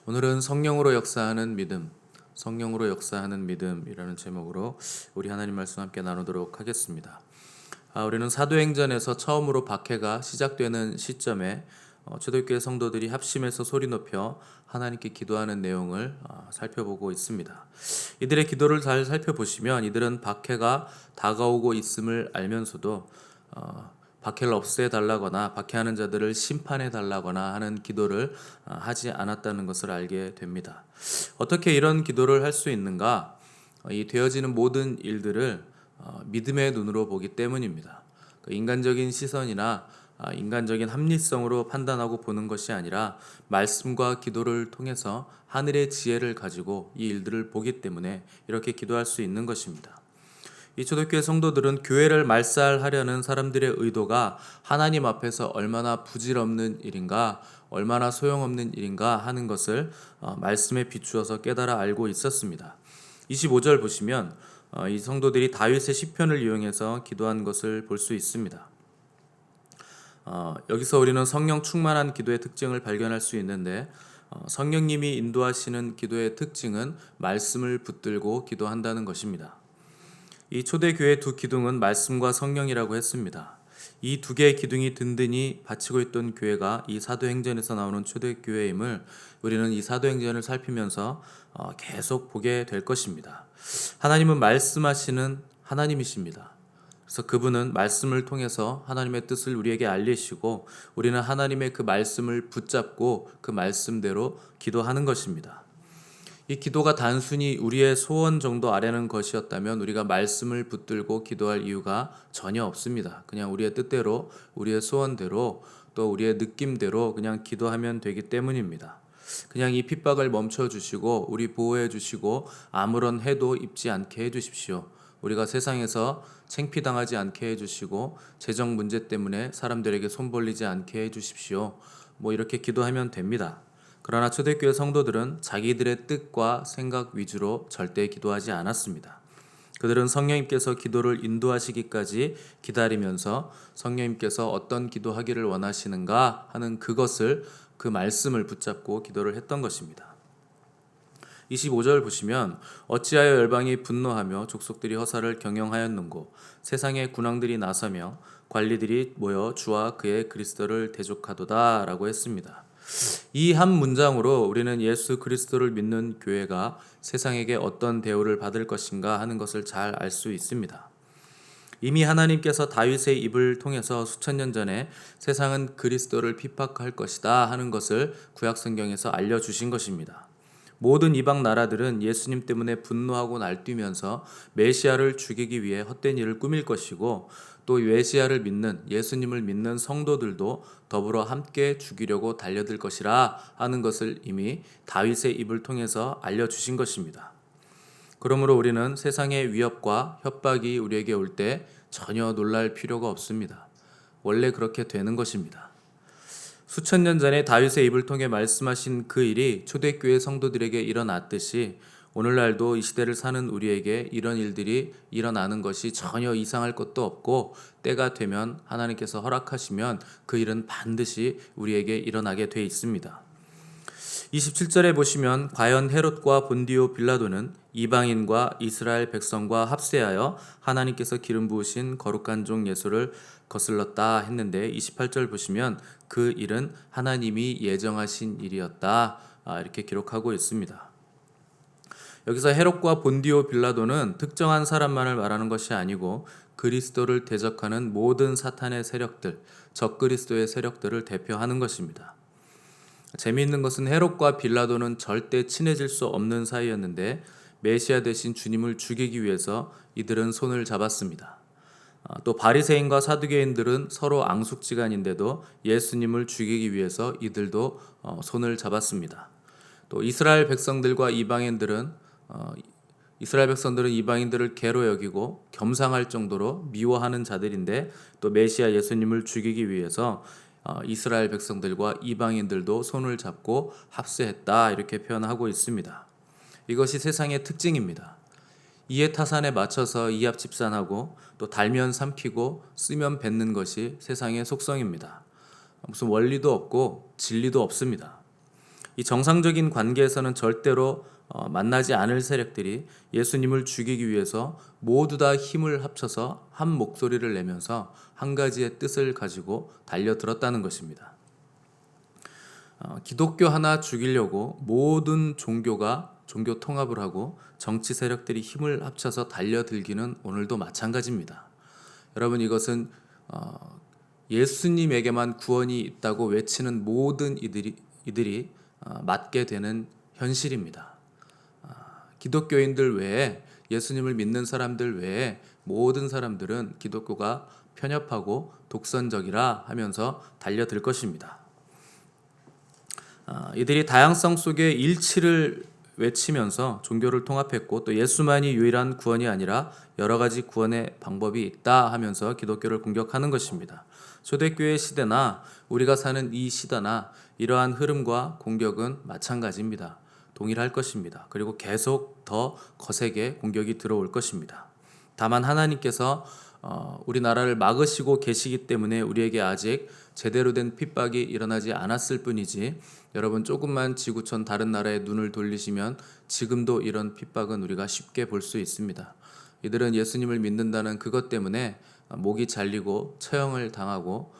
오늘은 성령으로 역사하는 믿음, 성령으로 역사하는 믿음이라는 제목으로 우리 하나님 말씀 함께 나누도록 하겠습니다. 우리는 사도행전에서 처음으로 박해가 시작되는 시점에 초대교회 성도들이 합심해서 소리 높여 하나님께 기도하는 내용을 살펴보고 있습니다. 이들의 기도를 잘 살펴보시면 이들은 박해가 다가오고 있음을 알면서도 박해를 없애달라거나 박해하는 자들을 심판해달라거나 하는 기도를 하지 않았다는 것을 알게 됩니다. 어떻게 이런 기도를 할 수 있는가? 이 되어지는 모든 일들을 믿음의 눈으로 보기 때문입니다. 인간적인 시선이나 인간적인 합리성으로 판단하고 보는 것이 아니라 말씀과 기도를 통해서 하늘의 지혜를 가지고 이 일들을 보기 때문에 이렇게 기도할 수 있는 것입니다. 이 초대교회 성도들은 교회를 말살하려는 사람들의 의도가 하나님 앞에서 얼마나 부질없는 일인가, 얼마나 소용없는 일인가 하는 것을 말씀에 비추어서 깨달아 알고 있었습니다. 25절 보시면 이 성도들이 다윗의 시편을 이용해서 기도한 것을 볼 수 있습니다. 여기서 우리는 성령 충만한 기도의 특징을 발견할 수 있는데 성령님이 인도하시는 기도의 특징은 말씀을 붙들고 기도한다는 것입니다. 이 초대교회 두 기둥은 말씀과 성령이라고 했습니다. 이 두 개의 기둥이 든든히 받치고 있던 교회가 이 사도행전에서 나오는 초대교회임을 우리는 이 사도행전을 살피면서 계속 보게 될 것입니다. 하나님은 말씀하시는 하나님이십니다. 그래서 그분은 말씀을 통해서 하나님의 뜻을 우리에게 알리시고 우리는 하나님의 그 말씀을 붙잡고 그 말씀대로 기도하는 것입니다. 이 기도가 단순히 우리의 소원 정도 아래는 것이었다면 우리가 말씀을 붙들고 기도할 이유가 전혀 없습니다. 그냥 우리의 뜻대로, 우리의 소원대로, 또 우리의 느낌대로 그냥 기도하면 되기 때문입니다. 그냥 이 핍박을 멈춰주시고 우리 보호해 주시고 아무런 해도 입지 않게 해주십시오. 우리가 세상에서 창피당하지 않게 해주시고 재정 문제 때문에 사람들에게 손 벌리지 않게 해주십시오. 이렇게 기도하면 됩니다. 그러나 초대교회 성도들은 자기들의 뜻과 생각 위주로 절대 기도하지 않았습니다. 그들은 성령님께서 기도를 인도하시기까지 기다리면서 성령님께서 어떤 기도하기를 원하시는가 하는 그 말씀을 붙잡고 기도를 했던 것입니다. 25절 보시면 어찌하여 열방이 분노하며 족속들이 허사를 경영하였는고 세상의 군왕들이 나서며 관리들이 모여 주와 그의 그리스도를 대적하도다 라고 했습니다. 이 한 문장으로 우리는 예수 그리스도를 믿는 교회가 세상에게 어떤 대우를 받을 것인가 하는 것을 잘 알 수 있습니다. 이미 하나님께서 다윗의 입을 통해서 수천 년 전에 세상은 그리스도를 핍박할 것이다 하는 것을 구약 성경에서 알려주신 것입니다. 모든 이방 나라들은 예수님 때문에 분노하고 날뛰면서 메시아를 죽이기 위해 헛된 일을 꾸밀 것이고 또 메시아를 믿는 예수님을 믿는 성도들도 더불어 함께 죽이려고 달려들 것이라 하는 것을 이미 다윗의 입을 통해서 알려주신 것입니다. 그러므로 우리는 세상의 위협과 협박이 우리에게 올 때 전혀 놀랄 필요가 없습니다. 원래 그렇게 되는 것입니다. 수천 년 전에 다윗의 입을 통해 말씀하신 그 일이 초대교회 성도들에게 일어났듯이 오늘날도 이 시대를 사는 우리에게 이런 일들이 일어나는 것이 전혀 이상할 것도 없고 때가 되면 하나님께서 허락하시면 그 일은 반드시 우리에게 일어나게 돼 있습니다. 27절에 보시면 과연 헤롯과 본디오 빌라도는 이방인과 이스라엘 백성과 합세하여 하나님께서 기름 부으신 거룩한 종 예수를 거슬렀다 했는데 28절 보시면 그 일은 하나님이 예정하신 일이었다 이렇게 기록하고 있습니다. 여기서 헤롯과 본디오 빌라도는 특정한 사람만을 말하는 것이 아니고 그리스도를 대적하는 모든 사탄의 세력들, 적그리스도의 세력들을 대표하는 것입니다. 재미있는 것은 헤롯과 빌라도는 절대 친해질 수 없는 사이였는데 메시아 대신 주님을 죽이기 위해서 이들은 손을 잡았습니다. 또 바리새인과 사두개인들은 서로 앙숙지간인데도 예수님을 죽이기 위해서 이들도 손을 잡았습니다. 또 이스라엘 백성들은 이방인들을 개로 여기고 겸상할 정도로 미워하는 자들인데 또 메시아 예수님을 죽이기 위해서 이스라엘 백성들과 이방인들도 손을 잡고 합세했다 이렇게 표현하고 있습니다. 이것이 세상의 특징입니다. 이해 타산에 맞춰서 이합집산하고 또 달면 삼키고 쓰면 뱉는 것이 세상의 속성입니다. 무슨 원리도 없고 진리도 없습니다. 이 정상적인 관계에서는 절대로 만나지 않을 세력들이 예수님을 죽이기 위해서 모두 다 힘을 합쳐서 한 목소리를 내면서 한 가지의 뜻을 가지고 달려들었다는 것입니다. 기독교 하나 죽이려고 모든 종교가 종교 통합을 하고 정치 세력들이 힘을 합쳐서 달려들기는 오늘도 마찬가지입니다. 여러분, 이것은 예수님에게만 구원이 있다고 외치는 모든 이들이 맞게 되는 현실입니다. 기독교인들 외에, 예수님을 믿는 사람들 외에 모든 사람들은 기독교가 편협하고 독선적이라 하면서 달려들 것입니다. 이들이 다양성 속에 일치를 외치면서 종교를 통합했고, 또 예수만이 유일한 구원이 아니라 여러 가지 구원의 방법이 있다 하면서 기독교를 공격하는 것입니다. 초대교회 시대나 우리가 사는 이 시대나 이러한 흐름과 공격은 마찬가지입니다. 동일할 것입니다. 그리고 계속 더 거세게 공격이 들어올 것입니다. 다만 하나님께서 우리나라를 막으시고 계시기 때문에 우리에게 아직 제대로 된 핍박이 일어나지 않았을 뿐이지, 여러분 조금만 지구촌 다른 나라에 눈을 돌리시면 지금도 이런 핍박은 우리가 쉽게 볼 수 있습니다. 이들은 예수님을 믿는다는 그것 때문에 목이 잘리고 처형을 당하고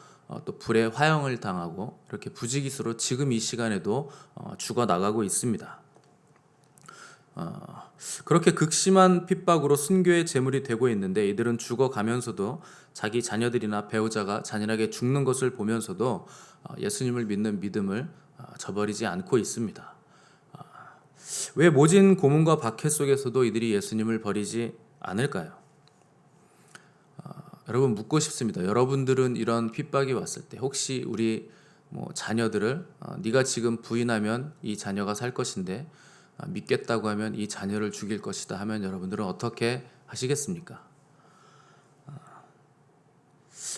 또 불에 화형을 당하고 이렇게 부지기수로 지금 이 시간에도 죽어나가고 있습니다. 그렇게 극심한 핍박으로 순교의 제물이 되고 있는데, 이들은 죽어가면서도 자기 자녀들이나 배우자가 잔인하게 죽는 것을 보면서도 예수님을 믿는 믿음을 저버리지 않고 있습니다. 왜 모진 고문과 박해 속에서도 이들이 예수님을 버리지 않을까요? 여러분, 묻고 싶습니다. 여러분들은 이런 핍박이 왔을 때 혹시 우리 자녀들을 네가 지금 부인하면 이 자녀가 살 것인데 믿겠다고 하면 이 자녀를 죽일 것이다 하면 여러분들은 어떻게 하시겠습니까?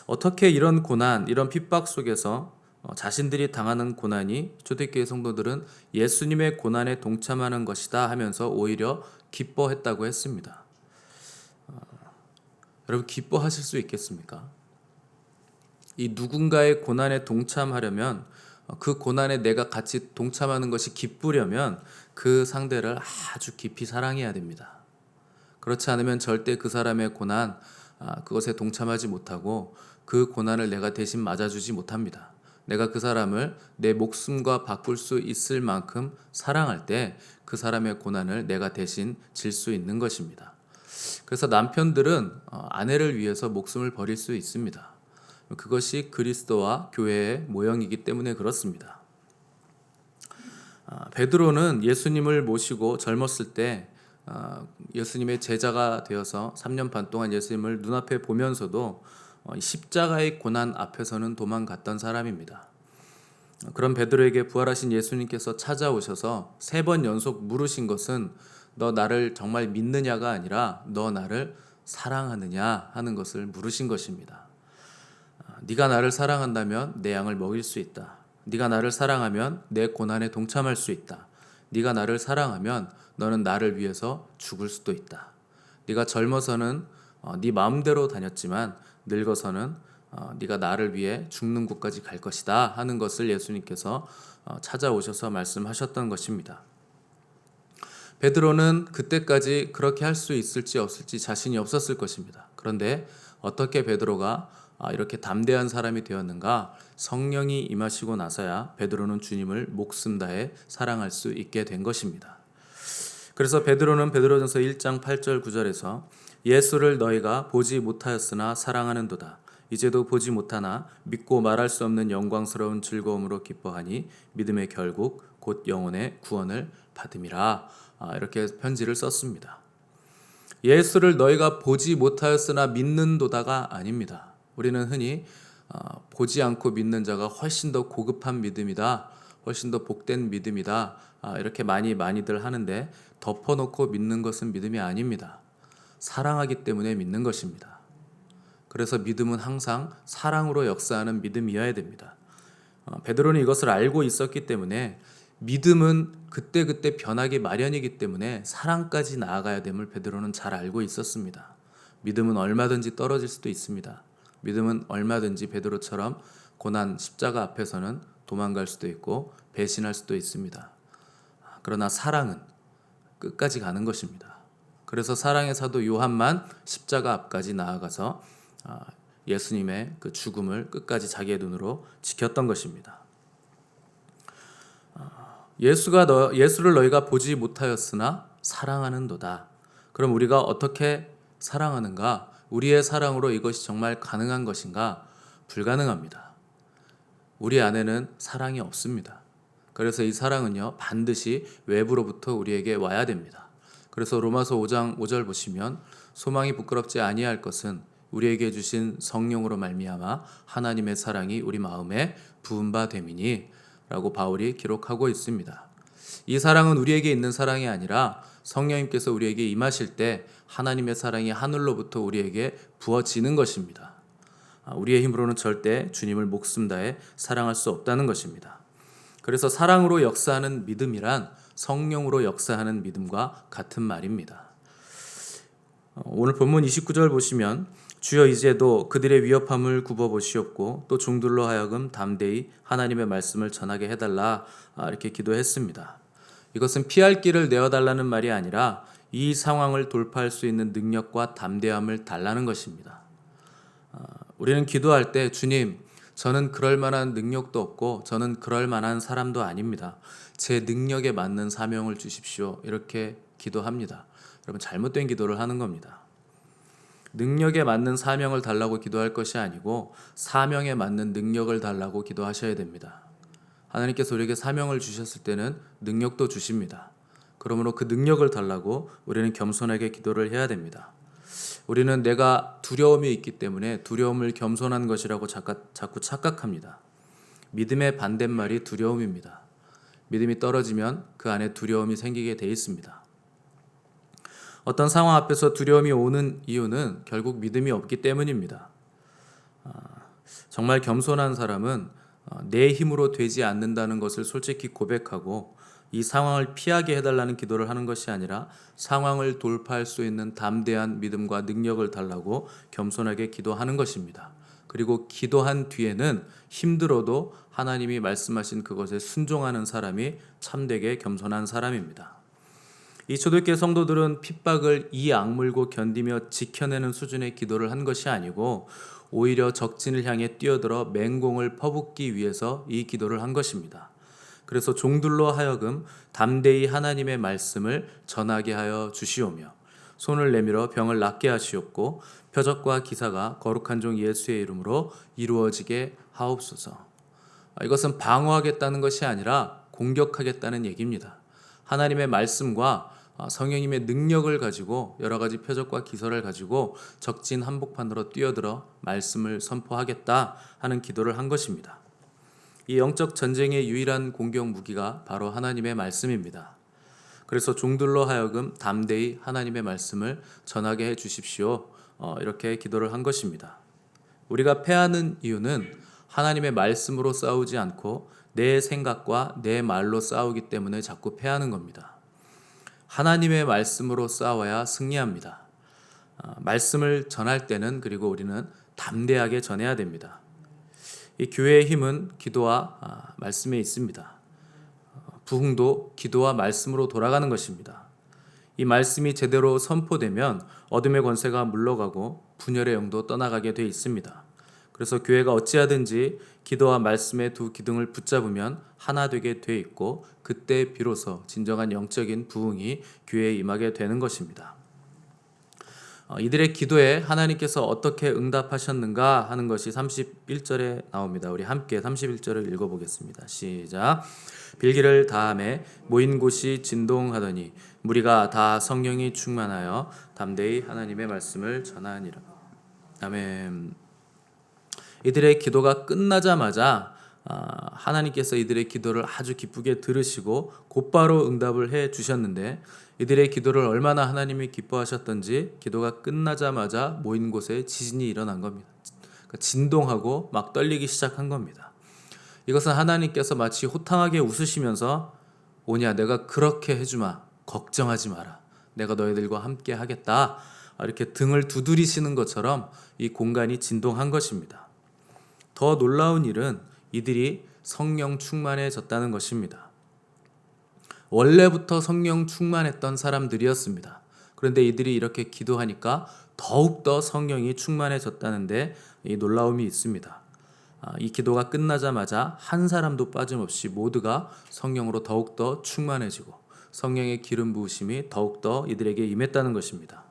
어떻게 이런 고난, 이런 핍박 속에서 자신들이 당하는 고난이 초대교회 성도들은 예수님의 고난에 동참하는 것이다 하면서 오히려 기뻐했다고 했습니다. 여러분, 기뻐하실 수 있겠습니까? 이 누군가의 고난에 동참하려면, 그 고난에 내가 같이 동참하는 것이 기쁘려면 그 상대를 아주 깊이 사랑해야 됩니다. 그렇지 않으면 절대 그 사람의 고난, 그것에 동참하지 못하고 그 고난을 내가 대신 맞아주지 못합니다. 내가 그 사람을 내 목숨과 바꿀 수 있을 만큼 사랑할 때 그 사람의 고난을 내가 대신 질 수 있는 것입니다. 그래서 남편들은 아내를 위해서 목숨을 버릴 수 있습니다. 그것이 그리스도와 교회의 모형이기 때문에 그렇습니다. 베드로는 예수님을 모시고 젊었을 때 예수님의 제자가 되어서 3년 반 동안 예수님을 눈앞에 보면서도 십자가의 고난 앞에서는 도망갔던 사람입니다. 그런 베드로에게 부활하신 예수님께서 찾아오셔서 3번 연속 물으신 것은 너 나를 정말 믿느냐가 아니라 너 나를 사랑하느냐 하는 것을 물으신 것입니다. 네가 나를 사랑한다면 내 양을 먹일 수 있다. 네가 나를 사랑하면 내 고난에 동참할 수 있다. 네가 나를 사랑하면 너는 나를 위해서 죽을 수도 있다. 네가 젊어서는 네 마음대로 다녔지만 늙어서는 네가 나를 위해 죽는 곳까지 갈 것이다 하는 것을 예수님께서 찾아오셔서 말씀하셨던 것입니다. 베드로는 그때까지 그렇게 할 수 있을지 없을지 자신이 없었을 것입니다. 그런데 어떻게 베드로가 이렇게 담대한 사람이 되었는가? 성령이 임하시고 나서야 베드로는 주님을 목숨 다해 사랑할 수 있게 된 것입니다. 그래서 베드로는 베드로전서 1장 8절 9절에서 예수를 너희가 보지 못하였으나 사랑하는도다. 이제도 보지 못하나 믿고 말할 수 없는 영광스러운 즐거움으로 기뻐하니 믿음의 결국 곧 영혼의 구원을 받음이라. 이렇게 편지를 썼습니다. 예수를 너희가 보지 못하였으나 믿는도다가 아닙니다. 우리는 흔히 보지 않고 믿는 자가 훨씬 더 고급한 믿음이다, 훨씬 더 복된 믿음이다, 이렇게 많이들 하는데 덮어놓고 믿는 것은 믿음이 아닙니다. 사랑하기 때문에 믿는 것입니다. 그래서 믿음은 항상 사랑으로 역사하는 믿음이어야 됩니다. 베드로는 이것을 알고 있었기 때문에 믿음은 그때그때 변하기 마련이기 때문에 사랑까지 나아가야 됨을 베드로는 잘 알고 있었습니다. 믿음은 얼마든지 떨어질 수도 있습니다. 믿음은 얼마든지 베드로처럼 고난 십자가 앞에서는 도망갈 수도 있고 배신할 수도 있습니다. 그러나 사랑은 끝까지 가는 것입니다. 그래서 사랑의 사도 요한만 십자가 앞까지 나아가서 예수님의 그 죽음을 끝까지 자기의 눈으로 지켰던 것입니다. 예수를 너희가 보지 못하였으나 사랑하는도다. 그럼 우리가 어떻게 사랑하는가? 우리의 사랑으로 이것이 정말 가능한 것인가? 불가능합니다. 우리 안에는 사랑이 없습니다. 그래서 이 사랑은요, 반드시 외부로부터 우리에게 와야 됩니다. 그래서 로마서 5장 5절 보시면 소망이 부끄럽지 아니할 것은 우리에게 주신 성령으로 말미암아 하나님의 사랑이 우리 마음에 부은 바 됨이니 라고 바울이 기록하고 있습니다. 이 사랑은 우리에게 있는 사랑이 아니라 성령님께서 우리에게 임하실 때 하나님의 사랑이 하늘로부터 우리에게 부어지는 것입니다. 우리의 힘으로는 절대 주님을 목숨 다해 사랑할 수 없다는 것입니다. 그래서 사랑으로 역사하는 믿음이란 성령으로 역사하는 믿음과 같은 말입니다. 오늘 본문 29절 보시면 주여 이제도 그들의 위협함을 굽어보시옵고 또 종들로 하여금 담대히 하나님의 말씀을 전하게 해달라 이렇게 기도했습니다. 이것은 피할 길을 내어달라는 말이 아니라 이 상황을 돌파할 수 있는 능력과 담대함을 달라는 것입니다. 우리는 기도할 때 주님, 저는 그럴 만한 능력도 없고 저는 그럴 만한 사람도 아닙니다. 제 능력에 맞는 사명을 주십시오. 이렇게 기도합니다. 여러분, 잘못된 기도를 하는 겁니다. 능력에 맞는 사명을 달라고 기도할 것이 아니고 사명에 맞는 능력을 달라고 기도하셔야 됩니다. 하나님께서 우리에게 사명을 주셨을 때는 능력도 주십니다. 그러므로 그 능력을 달라고 우리는 겸손하게 기도를 해야 됩니다. 우리는 내가 두려움이 있기 때문에 두려움을 겸손한 것이라고 자꾸 착각합니다. 믿음의 반대말이 두려움입니다. 믿음이 떨어지면 그 안에 두려움이 생기게 돼 있습니다. 어떤 상황 앞에서 두려움이 오는 이유는 결국 믿음이 없기 때문입니다. 정말 겸손한 사람은 내 힘으로 되지 않는다는 것을 솔직히 고백하고 이 상황을 피하게 해달라는 기도를 하는 것이 아니라 상황을 돌파할 수 있는 담대한 믿음과 능력을 달라고 겸손하게 기도하는 것입니다. 그리고 기도한 뒤에는 힘들어도 하나님이 말씀하신 그것에 순종하는 사람이 참되게 겸손한 사람입니다. 이 초대교회 성도들은 핍박을 이 악물고 견디며 지켜내는 수준의 기도를 한 것이 아니고 오히려 적진을 향해 뛰어들어 맹공을 퍼붓기 위해서 이 기도를 한 것입니다. 그래서 종들로 하여금 담대히 하나님의 말씀을 전하게 하여 주시오며 손을 내밀어 병을 낫게 하시옵고 표적과 기사가 거룩한 종 예수의 이름으로 이루어지게 하옵소서. 이것은 방어하겠다는 것이 아니라 공격하겠다는 얘기입니다. 하나님의 말씀과 성령님의 능력을 가지고 여러 가지 표적과 기사를 가지고 적진 한복판으로 뛰어들어 말씀을 선포하겠다 하는 기도를 한 것입니다. 이 영적 전쟁의 유일한 공격 무기가 바로 하나님의 말씀입니다. 그래서 종들로 하여금 담대히 하나님의 말씀을 전하게 해 주십시오. 이렇게 기도를 한 것입니다. 우리가 패하는 이유는 하나님의 말씀으로 싸우지 않고 내 생각과 내 말로 싸우기 때문에 자꾸 패하는 겁니다. 하나님의 말씀으로 싸워야 승리합니다. 말씀을 전할 때는 그리고 우리는 담대하게 전해야 됩니다. 이 교회의 힘은 기도와 말씀에 있습니다. 부흥도 기도와 말씀으로 돌아가는 것입니다. 이 말씀이 제대로 선포되면 어둠의 권세가 물러가고 분열의 영도 떠나가게 돼 있습니다. 그래서 교회가 어찌하든지 기도와 말씀의 두 기둥을 붙잡으면 하나 되게 돼 있고 그때 비로소 진정한 영적인 부흥이 교회에 임하게 되는 것입니다. 이들의 기도에 하나님께서 어떻게 응답하셨는가 하는 것이 31절에 나옵니다. 우리 함께 31절을 읽어보겠습니다. 시작. 빌기를 다함에 모인 곳이 진동하더니 무리가 다 성령이 충만하여 담대히 하나님의 말씀을 전하니라. 아멘. 이들의 기도가 끝나자마자 하나님께서 이들의 기도를 아주 기쁘게 들으시고 곧바로 응답을 해 주셨는데 이들의 기도를 얼마나 하나님이 기뻐하셨던지 기도가 끝나자마자 모인 곳에 지진이 일어난 겁니다. 진동하고 막 떨리기 시작한 겁니다. 이것은 하나님께서 마치 호탕하게 웃으시면서 오냐 내가 그렇게 해주마 걱정하지 마라 내가 너희들과 함께 하겠다 이렇게 등을 두드리시는 것처럼 이 공간이 진동한 것입니다. 더 놀라운 일은 이들이 성령 충만해졌다는 것입니다. 원래부터 성령 충만했던 사람들이었습니다. 그런데 이들이 이렇게 기도하니까 더욱더 성령이 충만해졌다는데 이 놀라움이 있습니다. 이 기도가 끝나자마자 한 사람도 빠짐없이 모두가 성령으로 더욱더 충만해지고 성령의 기름 부으심이 더욱더 이들에게 임했다는 것입니다.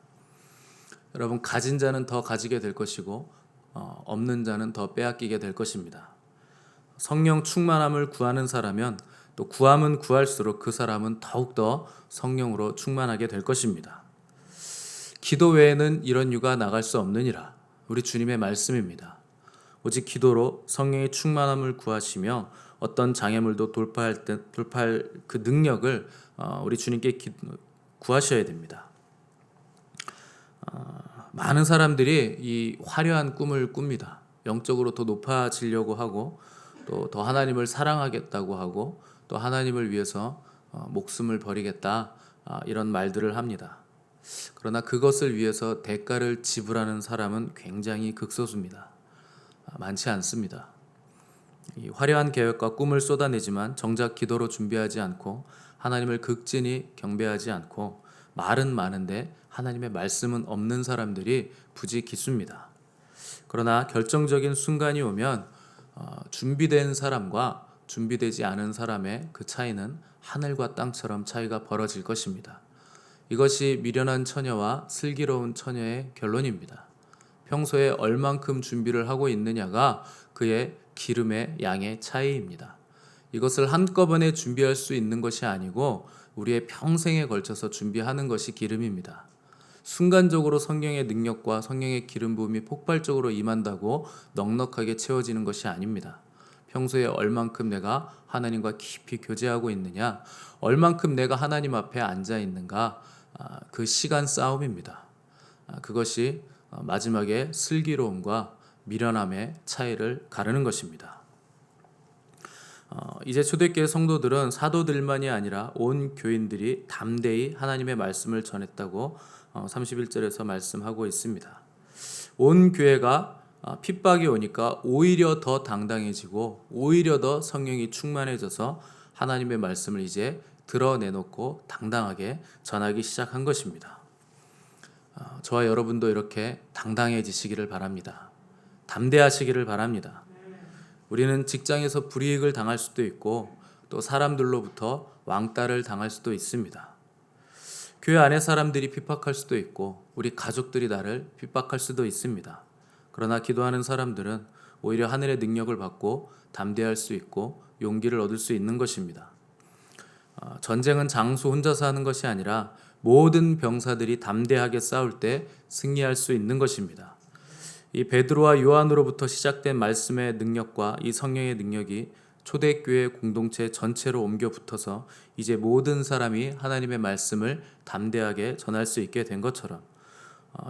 여러분, 가진 자는 더 가지게 될 것이고 없는 자는 더 빼앗기게 될 것입니다. 성령 충만함을 구하는 사람은 또 구하면 구할수록 그 사람은 더욱더 성령으로 충만하게 될 것입니다. 기도 외에는 이런 유가 나갈 수 없느니라. 우리 주님의 말씀입니다. 오직 기도로 성령의 충만함을 구하시며 어떤 장애물도 돌파할 그 능력을 우리 주님께 구하셔야 됩니다. 많은 사람들이 이 화려한 꿈을 꿉니다. 영적으로 더 높아지려고 하고 또 더 하나님을 사랑하겠다고 하고 또 하나님을 위해서 목숨을 버리겠다, 이런 말들을 합니다. 그러나 그것을 위해서 대가를 지불하는 사람은 굉장히 극소수입니다. 많지 않습니다. 이 화려한 계획과 꿈을 쏟아내지만 정작 기도로 준비하지 않고 하나님을 극진히 경배하지 않고 말은 많은데 하나님의 말씀은 없는 사람들이 부지 기수입니다. 그러나 결정적인 순간이 오면 준비된 사람과 준비되지 않은 사람의 그 차이는 하늘과 땅처럼 차이가 벌어질 것입니다. 이것이 미련한 처녀와 슬기로운 처녀의 결론입니다. 평소에 얼만큼 준비를 하고 있느냐가 그의 기름의 양의 차이입니다. 이것을 한꺼번에 준비할 수 있는 것이 아니고 우리의 평생에 걸쳐서 준비하는 것이 기름입니다. 순간적으로 성령의 능력과 성령의 기름 부음이 폭발적으로 임한다고 넉넉하게 채워지는 것이 아닙니다. 평소에 얼만큼 내가 하나님과 깊이 교제하고 있느냐, 얼만큼 내가 하나님 앞에 앉아 있는가, 그 시간 싸움입니다. 그것이 마지막에 슬기로움과 미련함의 차이를 가르는 것입니다. 이제 초대교회 성도들은 사도들만이 아니라 온 교인들이 담대히 하나님의 말씀을 전했다고 31절에서 말씀하고 있습니다. 온 교회가 핍박이 오니까 오히려 더 당당해지고 오히려 더 성령이 충만해져서 하나님의 말씀을 이제 드러내놓고 당당하게 전하기 시작한 것입니다. 저와 여러분도 이렇게 당당해지시기를 바랍니다. 담대하시기를 바랍니다. 우리는 직장에서 불이익을 당할 수도 있고 또 사람들로부터 왕따를 당할 수도 있습니다. 교회 안에 사람들이 핍박할 수도 있고 우리 가족들이 나를 핍박할 수도 있습니다. 그러나 기도하는 사람들은 오히려 하늘의 능력을 받고 담대할 수 있고 용기를 얻을 수 있는 것입니다. 전쟁은 장수 혼자서 하는 것이 아니라 모든 병사들이 담대하게 싸울 때 승리할 수 있는 것입니다. 이 베드로와 요한으로부터 시작된 말씀의 능력과 이 성령의 능력이 초대교회 공동체 전체로 옮겨 붙어서 이제 모든 사람이 하나님의 말씀을 담대하게 전할 수 있게 된 것처럼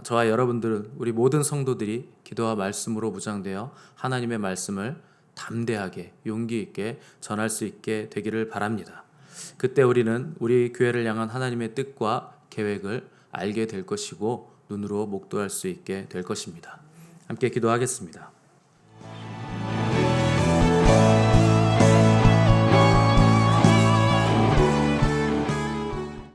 저와 여러분들은, 우리 모든 성도들이 기도와 말씀으로 무장되어 하나님의 말씀을 담대하게 용기 있게 전할 수 있게 되기를 바랍니다. 그때 우리는 우리 교회를 향한 하나님의 뜻과 계획을 알게 될 것이고 눈으로 목도할 수 있게 될 것입니다. 함께 기도하겠습니다.